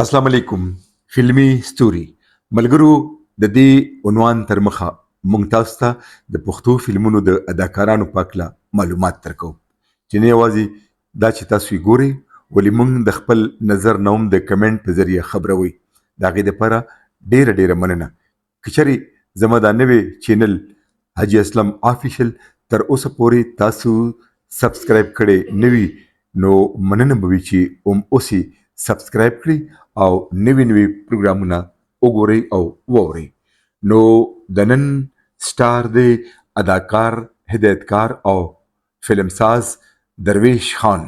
السلام علیکم. فلمی ستوري ملګرو، د دې عنوان تر مخه مونږ تاسو ته د پښتو فلمونو د اداکارانو په اړه معلومات درکو چې نه یوازې دا چې تاسو یې ګوري ولې مونږ د خپل نظر نوم د کمنټ په ذریعه خبروي. دا غي د لپاره ډیره مننه. کچري زما دا نوې چینل حاجی اسلم افیشل تر اوسه پورې تاسو سبسکرایب کړئ نوي نو مننه به وي چې اوسي سبسکرایب کړئ او نوي پروګرامونه وګورئ او وورئ. نو د نن سٹار دی اداکار، هدایتکار او فلمساز درویش خان.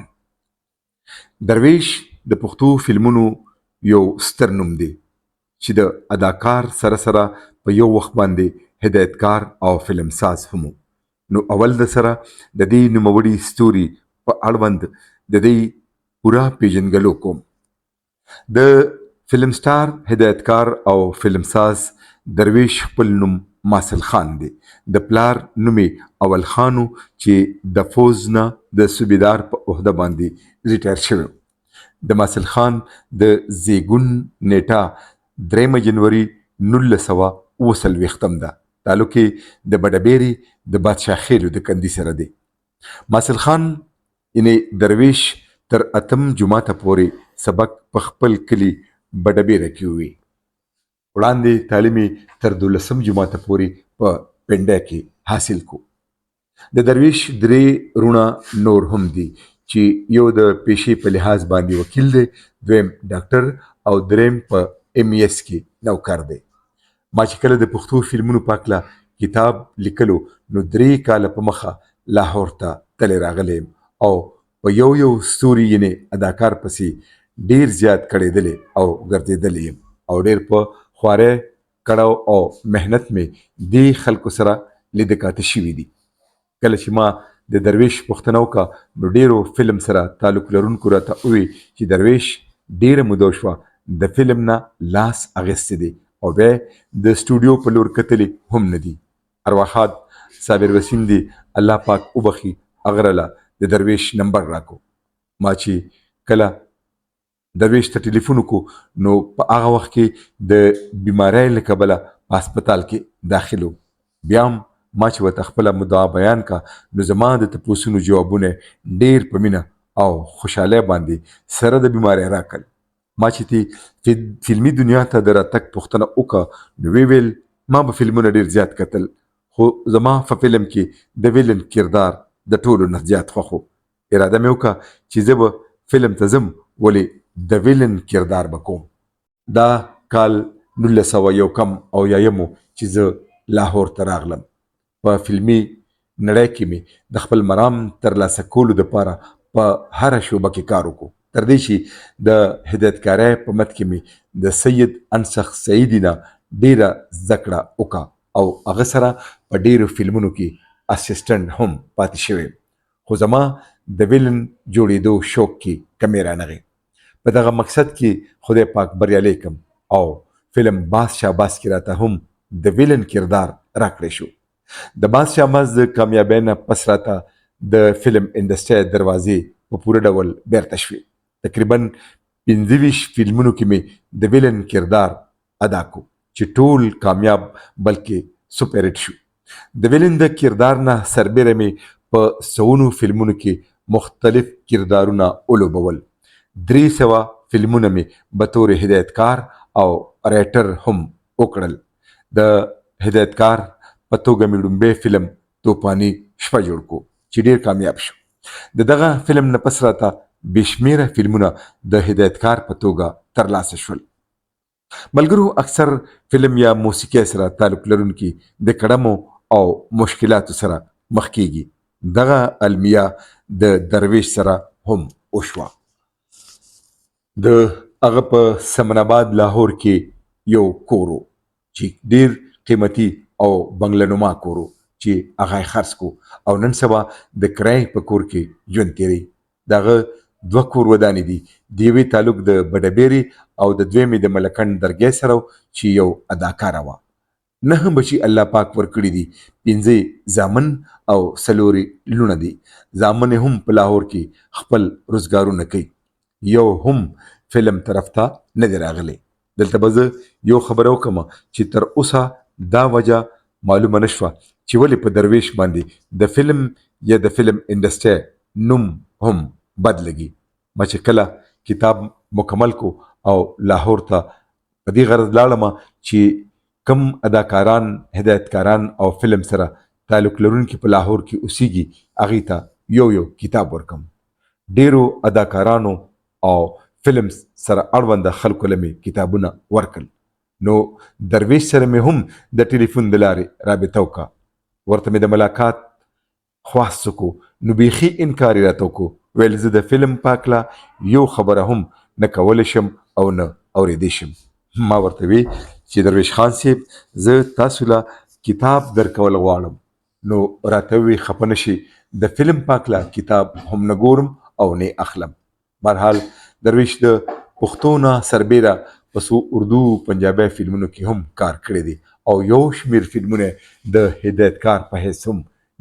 درویش د پښتو فلمونو یو ستر نوم دی چې د اداکار سره په یو وخت باندې هدایتکار او فلمساز هم. نو اول د سره د دې نوموړي ستوري په اړوند د دې پورا پیژنګلو کوم. د فلم سٹار، هدایتکار او فلمساز درویش خپل نوم ماسل خان دی. د پلار نومي اول خانو چې د فوز نه د صوبیدار په عہده باندې ریټایر شوی. د ماسل خان د زیګون نیټه 3 جنوري 1929 ده. تعلق د بډبيري د بادشاه خېلو د کندي سره دی. ماسل خان یعنی درویش تر اتم جماعته پورې سبق په خپل کلی بډبیره کې وی. وړاندې تعلیمي تر 12 جماعته پورې په پنډه کې حاصل کو. د درویش درې رونه نور هم دي چې یو د پیشي په لحاظ باندې وکیل دی، دویم ډاکټر او دریم په ام ایس کې نوکر دی. ما چې کله د پښتو فلمونو پاکله کتاب لیکلو نو 3 کاله په مخه لاهور ته تل راغلم او په یو ستوري یعنی اداکار پسې ډیر زیات کړیدل او ګرځیدل او ډیر په خواره کړهو او مهنت می دی خلکو سره لیدکاته شوی دي. کله چې ما د درویش پښتنو کا نو ډیرو فلم سره تعلق لرونکو راته وی چې درویش ډیره مودو شو د فلم نه لاس اغست دي او به د سټوډیو په لور کتلی هم ندي. ارواحات صابر وسیم دی الله پاک وبخي اغرلا د درویش نمبر راکو. ما چې کله درویش ته ټلیفون کو نو په هغه وخت کې د بیماری له کبله په هسپتال کې داخلو. بیا ما چې وته خپل مدعا بیان کا نو زما د تپوسونو جوابونه ډیر په مینه او خوشاله باندې سره د بیماری راکل. ما چې تی فلمی دنیا ته دراتک پښتنه وکا نو ویل ما به فلمونه ډیر زیات کتل خو زما په فلم کې د ویلن کردار د ټولو نه زیات خوخو. اراده مې وکړه چې زه به فلم ته ځم ولې د ویلن کردار بکوم. دا کال 1901 او یایمو چې زه لاهور ته راغلم. په فلمي نړۍ کې مې د خپل مرام ترلاسه کولو دپاره په هره شوبه کې کار وکړو. تر دې چې د هدایتکارۍ په مد کې مې د سید انسخ سعیدي نه ډیره زده کړه وکړه او هغه سره په ډیرو فلمونو کې اسسټنټ هم پاتې شوی. خو زما د ویلن جوړېدو شوق کې کمی رانغی. په دغه مقصد کې خدای پاک بریالی کم او فلم باز شاباز کې راته هم د ویلن کردار راکړی شو. د باز شاباز د کامیابۍ نه پس راته د فلم انډسټرۍ دروازې په پوره ډول بیرته شوې. تقریبا 25 فلمونو کې مې د ویلن کردار ادا کو چې ټول کامیاب بلکې سپر هټ شو. د ویلن د کردار نه سربیره مې په سونو فلمونو کې مختلف کردارونه ولوبول. 300 فلمونه مې به طور هدایتکار او رایټر هم وکړل. د هدایتکار په توګه مې لومبی فلم توپانی شپه جوړ کو چې ډیر کامیاب شو. د دغه فلم نه پس راته بشمیره فلمونه د هدایتکار په توګه ترلاسه شول. ملګرو، اکثر فلم یا موسیقي سره تعلق لرونکي د کډمو او مشکلاتو سره مخ کیږي. دغه المیه د درویش سره هم وشوه. د هغه په سمن آباد لاهور کې یو کورو چې ډیر قیمتي او بنگلنما کورو چې هغه خرڅ کو او نن سبا د کرای په کور کې ژوند کوي. دغه 2 کور ودانې دي. د یوې تعلق د بډبيري او د دویمې د ملکند درګۍ سره چې یو اداکاره وه. 9 بچي الله پاک ورکړي دي. 15 زامن او 4 لونه دي. زامن هم په لاهور کې خپل روزګارونه کوي. یو هم فلم طرف ته نه دی راغلی. دلته به زه یو خبره وکړم چې تر اوسه دا وجه معلومه نه شوه چې ولې په درویش باندې د فلم یا د فلم انډسټري نوم هم بد لګي. ما چې کله کتاب مکمل کو او لاهور ته په دې غرض لاړم چې کم اداکاران، هدایتکاران او فلم سره تعلق لرونکي په لاهور کې اوسېږي هغوی ته یو یو کتاب ورکم. ډیرو اداکارانو او فلم سره اړونده خلکو له مې کتابونه ورکړل. نو درویش سره مې هم د ټلیفون د لارې رابطه وکړه، ورته مې د ملاقات خواست وکړو، نو بیخي انکار یې راته وکړو. ویل زه د فلم په هکله یو خبره هم نه کولی شم او نه اورېدی شم. ما ورته وی چې درویش خان صاحب زه تاسو له کتاب درکول غواړم. نو راته وی خفه نشي، د فلم په هکله کتاب هم نه ګورم او نه اخلم. بهرحال درویش د پښتو نه سربیره په څو اردو پنجابي فلمونو کې هم کار کړی دی او یو شمیر فلمونه د هدایتکار په حیث هم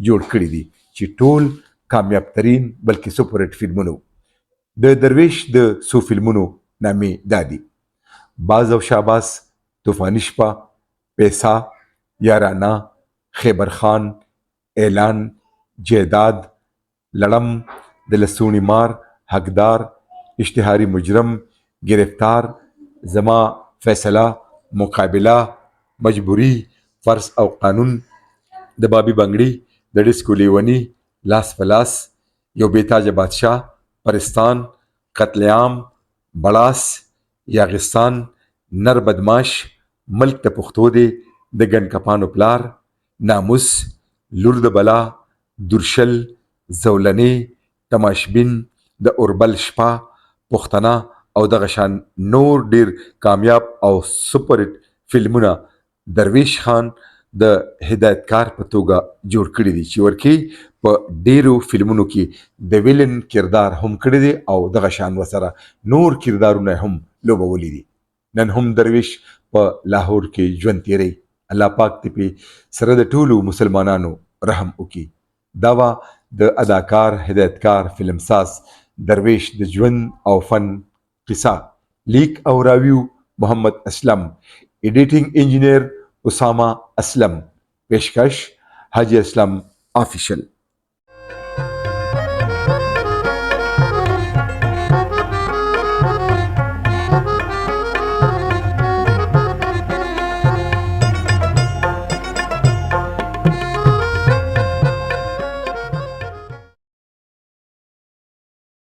جوړ کړي دي چې ټول کامیاب ترین بلکې سپر هټ فلمونو. د درویش د څو فلمونو نامې دا دي: باز او شاباس، طوفاني شپه، پیسا، یارانه، خیبر خان، اعلان، جیداد، لړم، د لسونی مار، حقدار، اشتهاری مجرم، گرفتار، زما فیصله، مقابله، مجبوری، فرض او قانون، د بابی بنگړي، د ډیسکو لیونی، لاس پلاس، یو بیتاج بادشاه، پرستان، قتل عام، بړاس، یاغستان، نر بدماش، ملک د پښتو دی، د ګن کپانو پلار، ناموس، لور د بلا، درشل، زولنې، تماشبین، د اوربل شپه، پښتنه او دغه شان نور ډیر کامیاب او سپر فلمونه درویش خان د هدایتکار په توګه جوړ کړي دي چې ورکی په ډیرو فلمونو کې د ویلن کردار هم کړی دی او دغه شان وسره نور کردارونه هم لوبولی دي. نن هم درویش په لاهور کې ژوند تیری. الله پاک دې په سره د ټولو مسلمانانو رحم وکړي. دا وا د اداکار، هدایتکار، فلمساز درویش د ژوند او فن قصه. لیک او راویو محمد اسلم، ایډیټینګ انجینیر اسامه اسلم، پیشکش حاجی اسلم آفیشل.